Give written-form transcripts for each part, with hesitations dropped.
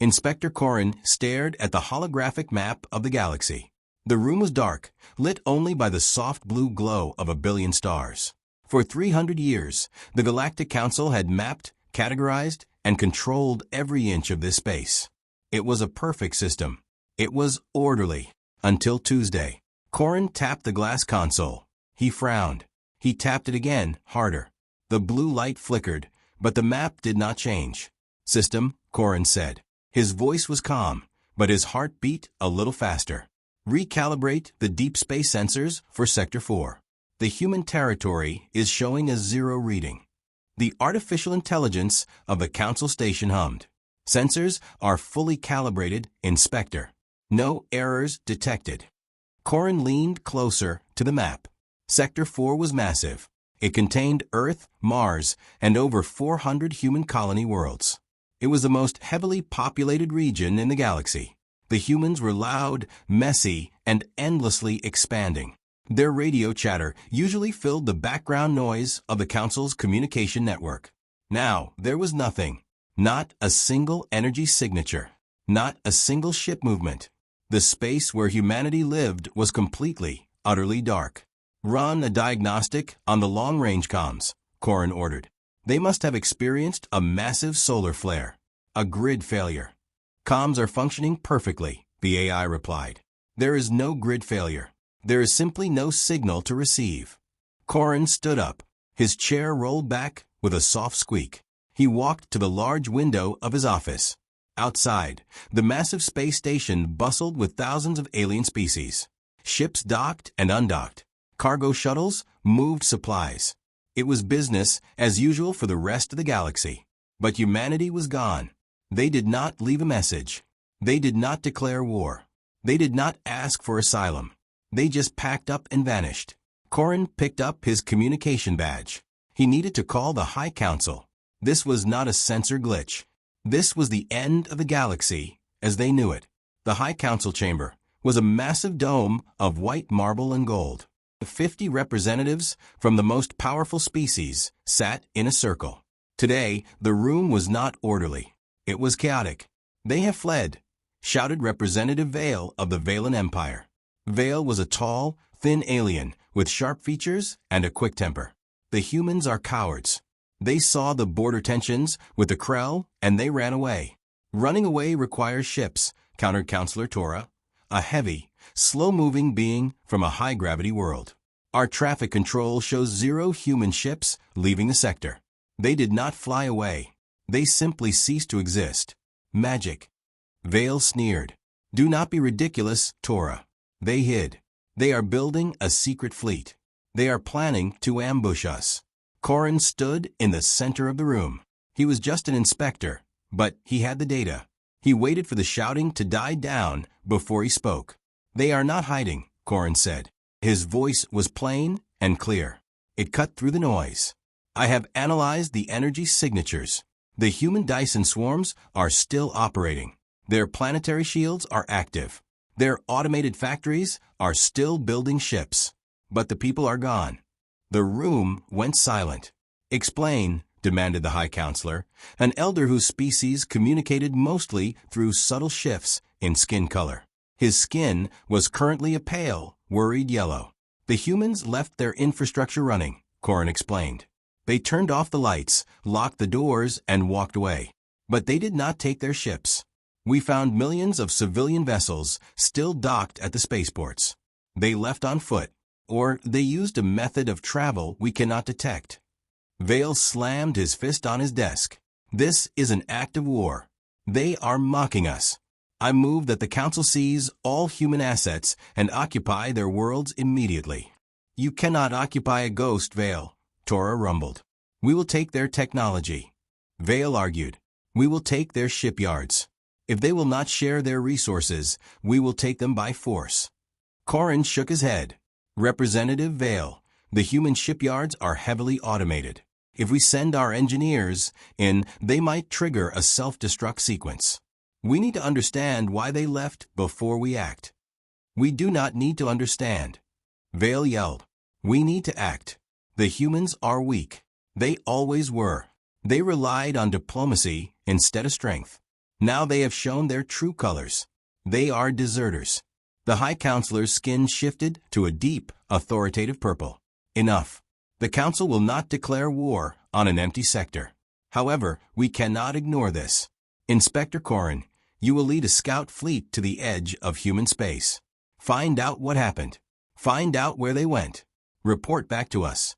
Inspector Corrin stared at the holographic map of the galaxy. The room was dark, lit only by the soft blue glow of a billion stars. For 300 years, the Galactic Council had mapped, categorized, and controlled every inch of this space. It was a perfect system. It was orderly. Until Tuesday. Corrin tapped the glass console. He frowned. He tapped it again, harder. The blue light flickered, but the map did not change. "System," Corrin said. His voice was calm, but his heart beat a little faster. "Recalibrate the deep space sensors for Sector 4. The human territory is showing a 0 reading." The artificial intelligence of the Council station hummed. "Sensors are fully calibrated, Inspector. No errors detected." Corrin leaned closer to the map. Sector 4 was massive. It contained Earth, Mars, and over 400 human colony worlds. It was the most heavily populated region in the galaxy. The humans were loud, messy, and endlessly expanding. Their radio chatter usually filled the background noise of the Council's communication network. Now, there was nothing. Not a single energy signature. Not a single ship movement. The space where humanity lived was completely, utterly dark. "Run a diagnostic on the long-range comms," Corrin ordered. "They must have experienced a massive solar flare. A grid failure." "Comms are functioning perfectly," the AI replied. "There is no grid failure. There is simply no signal to receive." Corrin stood up. His chair rolled back with a soft squeak. He walked to the large window of his office. Outside, the massive space station bustled with thousands of alien species. Ships docked and undocked. Cargo shuttles moved supplies. It was business as usual for the rest of the galaxy. But humanity was gone. They did not leave a message. They did not declare war. They did not ask for asylum. They just packed up and vanished. Corrin picked up his communication badge. He needed to call the High Council. This was not a sensor glitch. This was the end of the galaxy as they knew it. The High Council chamber was a massive dome of white marble and gold. 50 representatives from the most powerful species sat in a circle. Today, the room was not orderly. It was chaotic. "They have fled," shouted Representative Vale of the Valen Empire. Vale was a tall, thin alien with sharp features and a quick temper. "The humans are cowards. They saw the border tensions with the Krell and they ran away." "Running away requires ships," countered Counselor Tora, a heavy, slow-moving being from a high-gravity world. "Our traffic control shows 0 human ships leaving the sector. They did not fly away. They simply ceased to exist." "Magic." Vale sneered. "Do not be ridiculous, Tora. They hid. They are building a secret fleet. They are planning to ambush us." Corrin stood in the center of the room. He was just an inspector, but he had the data. He waited for the shouting to die down before he spoke. "They are not hiding," Corrin said. His voice was plain and clear. It cut through the noise. "I have analyzed the energy signatures. The human Dyson swarms are still operating. Their planetary shields are active. Their automated factories are still building ships. But the people are gone." The room went silent. "Explain," demanded the High Counselor, an elder whose species communicated mostly through subtle shifts in skin color. His skin was currently a pale, worried yellow. "The humans left their infrastructure running," Corrin explained. "They turned off the lights, locked the doors, and walked away. But they did not take their ships. We found millions of civilian vessels still docked at the spaceports. They left on foot, or they used a method of travel we cannot detect." Vale slammed his fist on his desk. "This is an act of war. They are mocking us. I move that the Council seize all human assets and occupy their worlds immediately." "You cannot occupy a ghost, Vale," Tora rumbled. "We will take their technology." Vale argued. "We will take their shipyards. If they will not share their resources, we will take them by force." Corrin shook his head. "Representative Vale, the human shipyards are heavily automated. If we send our engineers in, they might trigger a self-destruct sequence. We need to understand why they left before we act." "We do not need to understand," Vale yelled. "We need to act. The humans are weak. They always were. They relied on diplomacy instead of strength. Now they have shown their true colors. They are deserters. The High Counselor's skin shifted to a deep, authoritative purple. Enough. The Council will not declare war on an empty sector. However, we cannot ignore this. Inspector Corrin, you will lead a scout fleet to the edge of human space. Find out what happened. Find out where they went. Report back to us.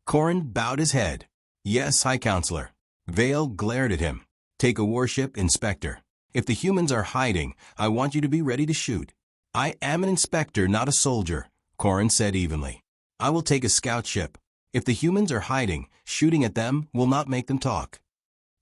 Corrin bowed his head. Yes, High Counselor. Vale glared at him. Take a warship, Inspector. If the humans are hiding, I want you to be ready to shoot. I am an inspector, not a soldier, Corrin said evenly. I will take a scout ship. If the humans are hiding, shooting at them will not make them talk.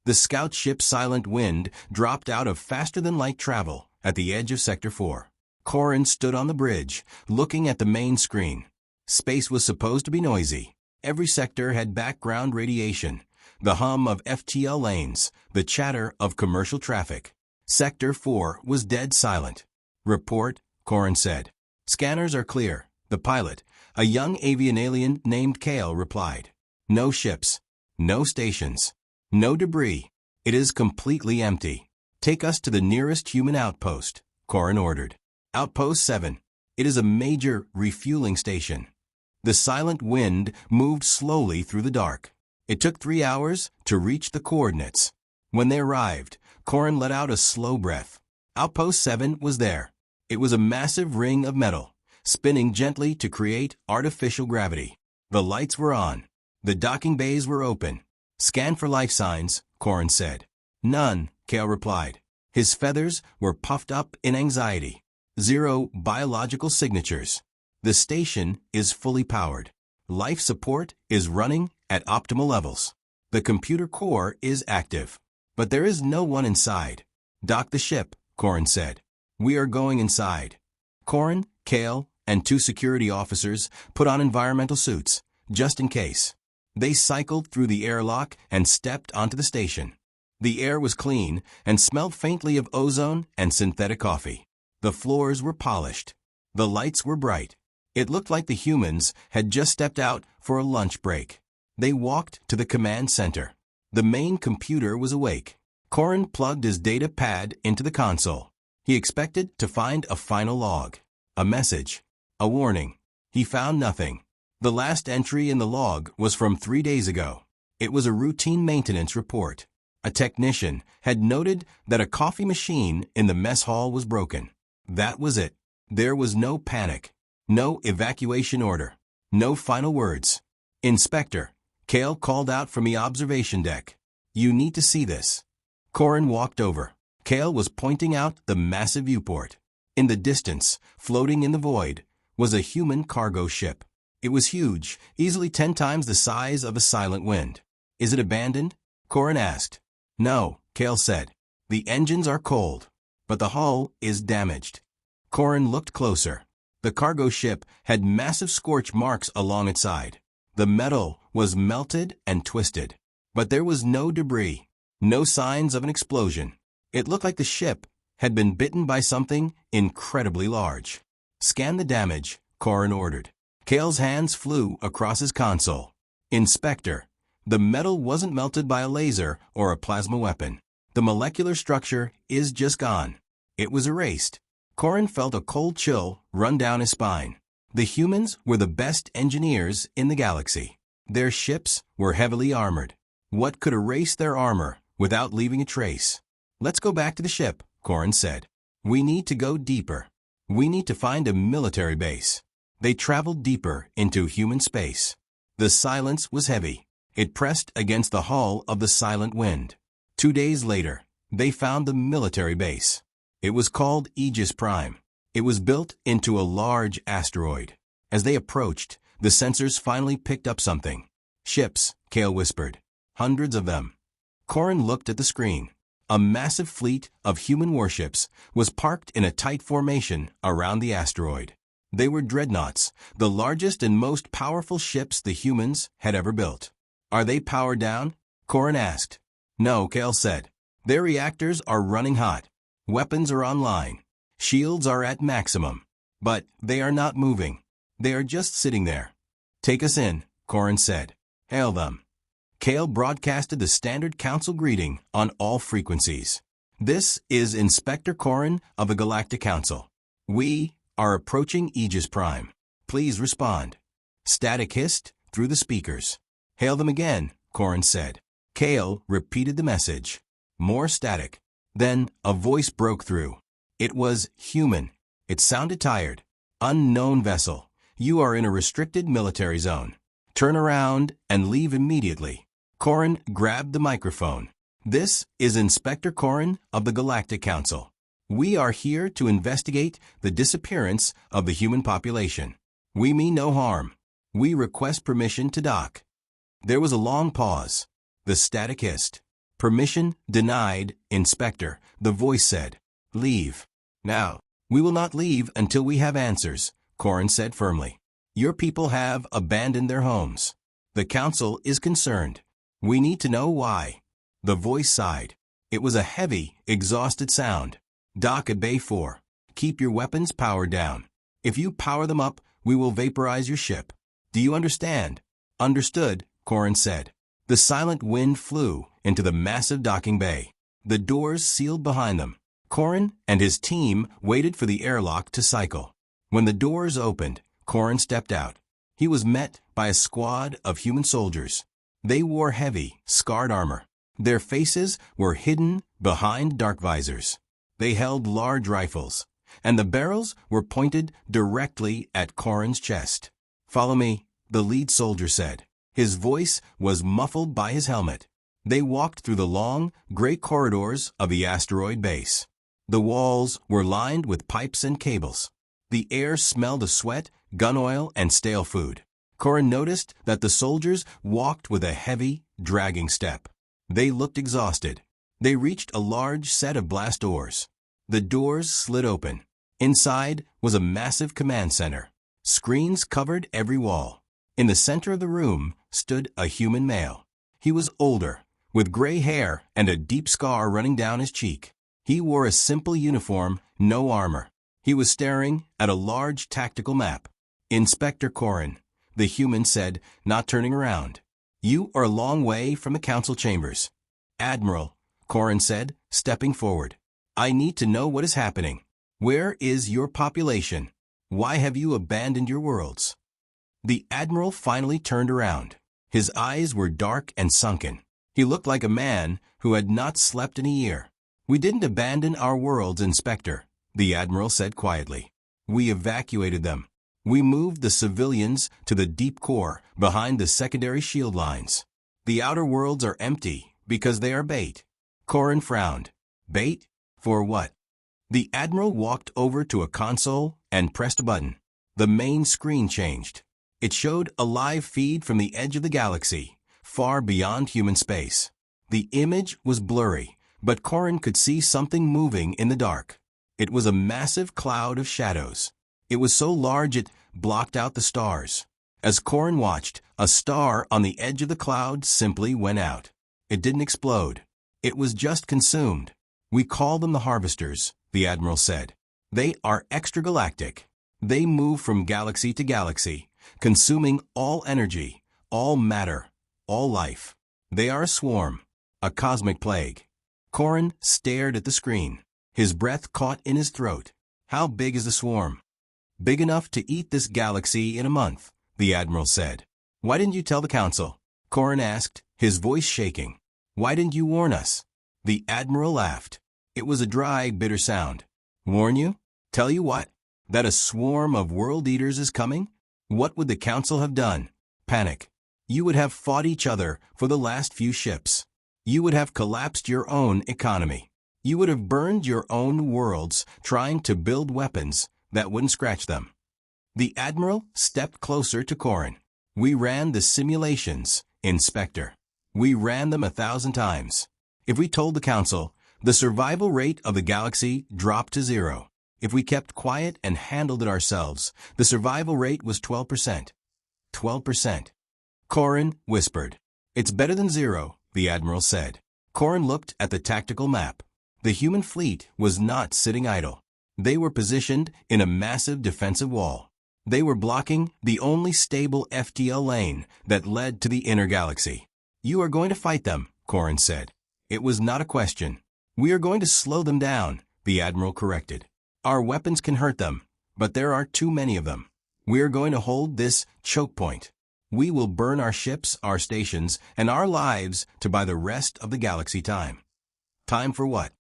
The scout ship Silent Wind dropped out of faster-than-light travel at the edge of Sector 4. Corrin stood on the bridge, looking at the main screen. Space was supposed to be noisy. Every sector had background radiation, the hum of FTL lanes, the chatter of commercial traffic. Sector 4 was dead silent. Report, Corrin said. Scanners are clear. The pilot, a young avian alien named Kale, replied. No ships. No stations. No debris. It is completely empty. Take us to the nearest human outpost, Corrin ordered. Outpost 7. It is a major refueling station. The Silent Wind moved slowly through the dark. It took 3 hours to reach the coordinates. When they arrived, Corrin let out a slow breath. Outpost 7 was there. It was a massive ring of metal, spinning gently to create artificial gravity. The lights were on. The docking bays were open. Scan for life signs, Corrin said. None, Kale replied. His feathers were puffed up in anxiety. 0 biological signatures. The station is fully powered. Life support is running at optimal levels. The computer core is active. But there is no one inside. Dock the ship, Corrin said. We are going inside. Corrin, Kale, and 2 security officers put on environmental suits, just in case. They cycled through the airlock and stepped onto the station. The air was clean and smelled faintly of ozone and synthetic coffee. The floors were polished. The lights were bright. It looked like the humans had just stepped out for a lunch break. They walked to the command center. The main computer was awake. Corrin plugged his data pad into the console. He expected to find a final log, a message, a warning. He found nothing. The last entry in the log was from 3 days ago. It was a routine maintenance report. A technician had noted that a coffee machine in the mess hall was broken. That was it. There was no panic, no evacuation order, no final words. Inspector, Kale called out from the observation deck. You need to see this. Corrin walked over. Kale was pointing out the massive viewport. In the distance, floating in the void, was a human cargo ship. It was huge, easily 10 times the size of a Silent Wind. Is it abandoned? Corrin asked. No, Kale said. The engines are cold, but the hull is damaged. Corrin looked closer. The cargo ship had massive scorch marks along its side. The metal was melted and twisted. But there was no debris, no signs of an explosion. It looked like the ship had been bitten by something incredibly large. Scan the damage, Corrin ordered. Kale's hands flew across his console. Inspector, the metal wasn't melted by a laser or a plasma weapon. The molecular structure is just gone. It was erased. Corrin felt a cold chill run down his spine. The humans were the best engineers in the galaxy. Their ships were heavily armored. What could erase their armor without leaving a trace? Let's go back to the ship, Corrin said. We need to go deeper. We need to find a military base. They traveled deeper into human space. The silence was heavy. It pressed against the hull of the Silent Wind. 2 days later, they found the military base. It was called Aegis Prime. It was built into a large asteroid. As they approached, the sensors finally picked up something. Ships, Kale whispered. Hundreds of them. Corrin looked at the screen. A massive fleet of human warships was parked in a tight formation around the asteroid. They were dreadnoughts, the largest and most powerful ships the humans had ever built. Are they powered down? Corrin asked. No, Kale said. Their reactors are running hot. Weapons are online. Shields are at maximum. But they are not moving. They are just sitting there. Take us in, Corrin said. Hail them. Kale broadcasted the standard council greeting on all frequencies. This is Inspector Corrin of the Galactic Council. We are approaching Aegis Prime. Please respond. Static hissed through the speakers. Hail them again, Corrin said. Kale repeated the message. More static. Then a voice broke through. It was human. It sounded tired. Unknown vessel. You are in a restricted military zone. Turn around and leave immediately. Corrin grabbed the microphone. This is Inspector Corrin of the Galactic Council. We are here to investigate the disappearance of the human population. We mean no harm. We request permission to dock. There was a long pause. The static hissed. Permission denied, Inspector, the voice said. Leave. Now. We will not leave until we have answers, Corrin said firmly. Your people have abandoned their homes. The Council is concerned. We need to know why. The voice sighed. It was a heavy, exhausted sound. Dock at Bay 4. Keep your weapons powered down. If you power them up, we will vaporize your ship. Do you understand? Understood, Corrin said. The silent wind flew into the massive docking bay. The doors sealed behind them. Corrin and his team waited for the airlock to cycle. When the doors opened, Corrin stepped out. He was met by a squad of human soldiers. They wore heavy, scarred armor. Their faces were hidden behind dark visors. They held large rifles, and the barrels were pointed directly at Corrin's chest. Follow me, the lead soldier said. His voice was muffled by his helmet. They walked through the long, gray corridors of the asteroid base. The walls were lined with pipes and cables. The air smelled of sweat, gun oil, and stale food. Corrin noticed that the soldiers walked with a heavy, dragging step. They looked exhausted. They reached a large set of blast doors. The doors slid open. Inside was a massive command center. Screens covered every wall. In the center of the room stood a human male. He was older, with gray hair and a deep scar running down his cheek. He wore a simple uniform, no armor. He was staring at a large tactical map. Inspector Corrin, the human said, not turning around. You are a long way from the council chambers. Admiral, Corrin said, stepping forward. I need to know what is happening. Where is your population? Why have you abandoned your worlds? The admiral finally turned around. His eyes were dark and sunken. He looked like a man who had not slept in a year. We didn't abandon our worlds, Inspector, the admiral said quietly. We evacuated them. We moved the civilians to the deep core behind the secondary shield lines. The outer worlds are empty because they are bait. Corrin frowned. Bait? For what? The admiral walked over to a console and pressed a button. The main screen changed. It showed a live feed from the edge of the galaxy, far beyond human space. The image was blurry, but Corrin could see something moving in the dark. It was a massive cloud of shadows. It was so large it blocked out the stars. As Corrin watched, a star on the edge of the cloud simply went out. It didn't explode. It was just consumed. We call them the Harvesters, the admiral said. They are extragalactic. They move from galaxy to galaxy, consuming all energy, all matter, all life. They are a swarm, a cosmic plague. Corrin stared at the screen. His breath caught in his throat. How big is the swarm? Big enough to eat this galaxy in a month, the admiral said. Why didn't you tell the council? Corrin asked, his voice shaking. Why didn't you warn us? The admiral laughed. It was a dry, bitter sound. Warn you? Tell you what? That a swarm of world eaters is coming? What would the council have done? Panic. You would have fought each other for the last few ships. You would have collapsed your own economy. You would have burned your own worlds trying to build weapons that wouldn't scratch them. The admiral stepped closer to Corrin. We ran the simulations, Inspector. We ran them 1,000 times. If we told the council, the survival rate of the galaxy dropped to 0. If we kept quiet and handled it ourselves, the survival rate was 12%. 12%. Corrin whispered. It's better than 0, the admiral said. Corrin looked at the tactical map. The human fleet was not sitting idle. They were positioned in a massive defensive wall. They were blocking the only stable FTL lane that led to the inner galaxy. You are going to fight them, Corrin said. It was not a question. We are going to slow them down, the Admiral corrected. Our weapons can hurt them, but there are too many of them. We are going to hold this choke point. We will burn our ships, our stations, and our lives to buy the rest of the galaxy time. Time for what?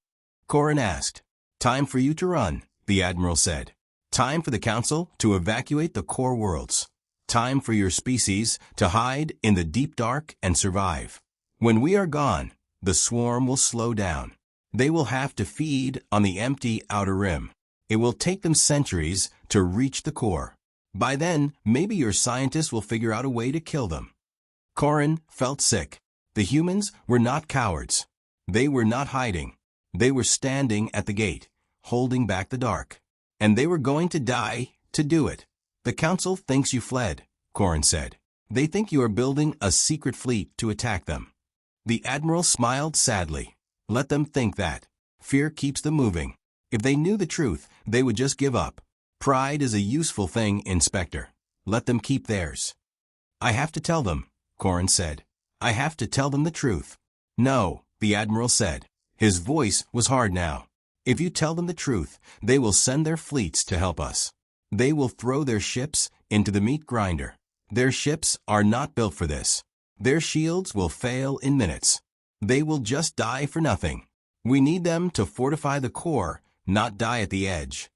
Corrin asked. Time for you to run, the Admiral said. Time for the Council to evacuate the core worlds. Time for your species to hide in the deep dark and survive. When we are gone, the swarm will slow down. They will have to feed on the empty outer rim. It will take them centuries to reach the core. By then, maybe your scientists will figure out a way to kill them. Corrin felt sick. The humans were not cowards. They were not hiding. They were standing at the gate, holding back the dark. And they were going to die to do it. The Council thinks you fled, Corrin said. They think you are building a secret fleet to attack them. The Admiral smiled sadly. Let them think that. Fear keeps them moving. If they knew the truth, they would just give up. Pride is a useful thing, Inspector. Let them keep theirs. I have to tell them, Corrin said. I have to tell them the truth. No, the Admiral said. His voice was hard now. If you tell them the truth, they will send their fleets to help us. They will throw their ships into the meat grinder. Their ships are not built for this. Their shields will fail in minutes. They will just die for nothing. We need them to fortify the core, not die at the edge.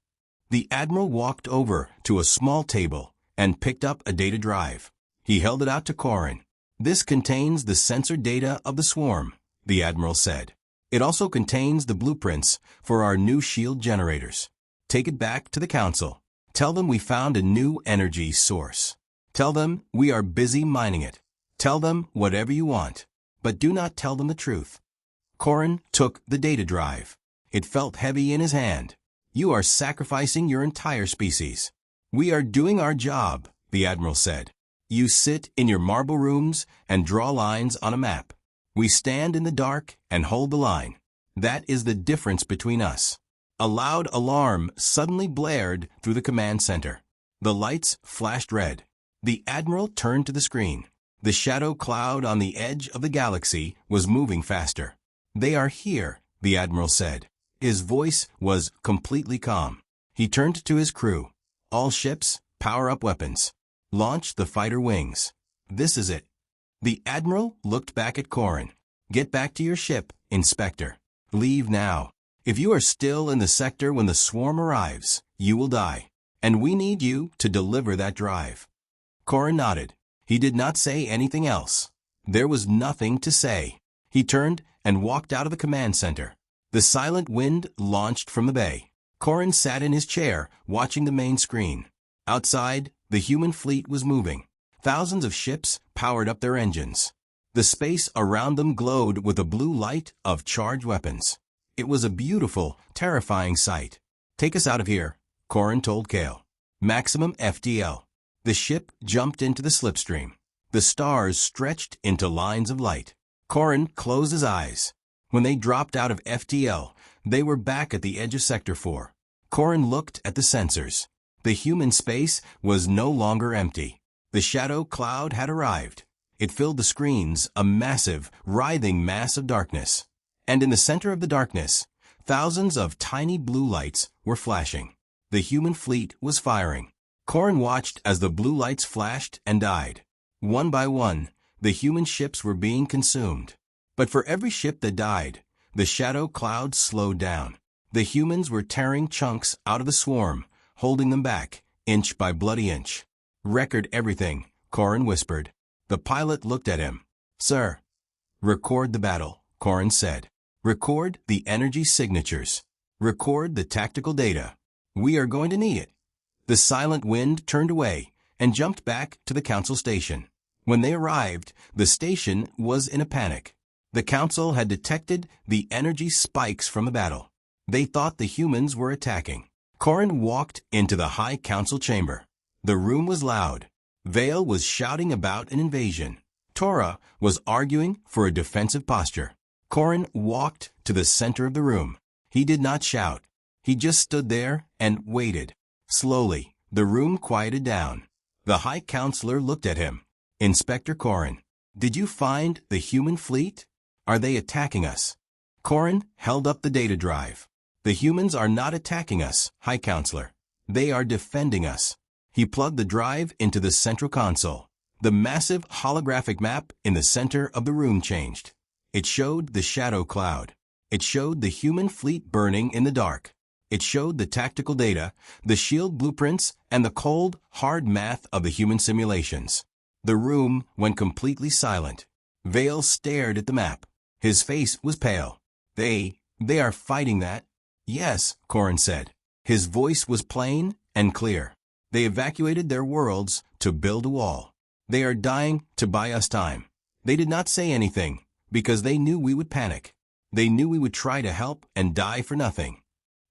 The Admiral walked over to a small table and picked up a data drive. He held it out to Corrin. This contains the sensor data of the swarm, the Admiral said. It also contains the blueprints for our new shield generators. Take it back to the Council. Tell them we found a new energy source. Tell them we are busy mining it. Tell them whatever you want, but do not tell them the truth. Corrin took the data drive. It felt heavy in his hand. You are sacrificing your entire species. We are doing our job, the Admiral said. You sit in your marble rooms and draw lines on a map. We stand in the dark and hold the line. That is the difference between us. A loud alarm suddenly blared through the command center. The lights flashed red. The Admiral turned to the screen. The shadow cloud on the edge of the galaxy was moving faster. They are here, the Admiral said. His voice was completely calm. He turned to his crew. All ships, power up weapons. Launch the fighter wings. This is it. The Admiral looked back at Corrin. Get back to your ship, Inspector. Leave now. If you are still in the sector when the swarm arrives, you will die. And we need you to deliver that drive. Corrin nodded. He did not say anything else. There was nothing to say. He turned and walked out of the command center. The silent wind launched from the bay. Corrin sat in his chair, watching the main screen. Outside, the human fleet was moving. Thousands of ships powered up their engines. The space around them glowed with the blue light of charged weapons. It was a beautiful, terrifying sight. Take us out of here, Corrin told Kale. Maximum FTL. The ship jumped into the slipstream. The stars stretched into lines of light. Corrin closed his eyes. When they dropped out of FTL, they were back at the edge of Sector 4. Corrin looked at the sensors. The human space was no longer empty. The shadow cloud had arrived. It filled the screens, a massive, writhing mass of darkness. And in the center of the darkness, thousands of tiny blue lights were flashing. The human fleet was firing. Corrin watched as the blue lights flashed and died. One by one, the human ships were being consumed. But for every ship that died, the shadow cloud slowed down. The humans were tearing chunks out of the swarm, holding them back, inch by bloody inch. Record everything, Corrin whispered. The pilot looked at him. Sir. Record the battle, Corrin said. Record the energy signatures. Record the tactical data. We are going to need it. The silent wind turned away and jumped back to the Council station. When they arrived, the station was in a panic. The Council had detected the energy spikes from the battle. They thought the humans were attacking. Corrin walked into the High Council chamber. The room was loud. Vale was shouting about an invasion. Tora was arguing for a defensive posture. Corrin walked to the center of the room. He did not shout. He just stood there and waited. Slowly, the room quieted down. The High Counselor looked at him. Inspector Corrin, did you find the human fleet? Are they attacking us? Corin held up the data drive. The humans are not attacking us, High Counselor. They are defending us. He plugged the drive into the central console. The massive holographic map in the center of the room changed. It showed the shadow cloud. It showed the human fleet burning in the dark. It showed the tactical data, the shield blueprints, and the cold, hard math of the human simulations. The room went completely silent. Vale stared at the map. His face was pale. They are fighting that? Yes, Corin said. His voice was plain and clear. They evacuated their worlds to build a wall. They are dying to buy us time. They did not say anything, because they knew we would panic. They knew we would try to help and die for nothing.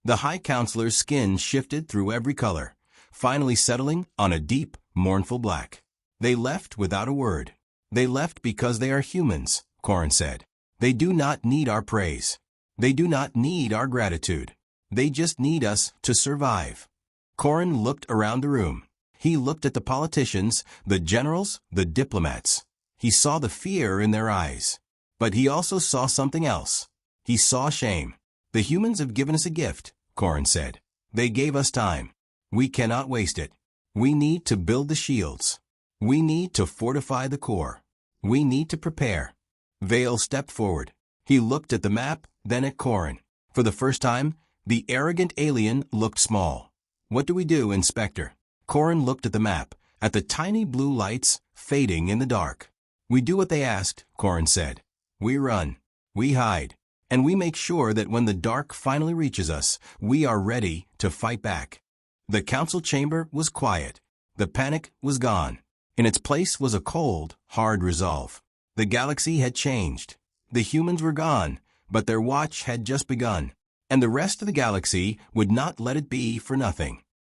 The High Counselor's skin shifted through every color, finally settling on a deep, mournful black. They left without a word. They left because they are humans, Corin said. They do not need our praise. They do not need our gratitude. They just need us to survive. Corin looked around the room. He looked at the politicians, the generals, the diplomats. He saw the fear in their eyes. But he also saw something else. He saw shame. The humans have given us a gift, Corin said. They gave us time. We cannot waste it. We need to build the shields. We need to fortify the core. We need to prepare. Vale stepped forward. He looked at the map, then at Corin. For the first time, the arrogant alien looked small. What do we do, Inspector? Corin looked at the map, at the tiny blue lights fading in the dark. We do what they asked, Corin said. We run. We hide. And we make sure that when the dark finally reaches us, we are ready to fight back. The council chamber was quiet. The panic was gone. In its place was a cold, hard resolve. The galaxy had changed. The humans were gone, but their watch had just begun. And the rest of the galaxy would not let it be for nothing.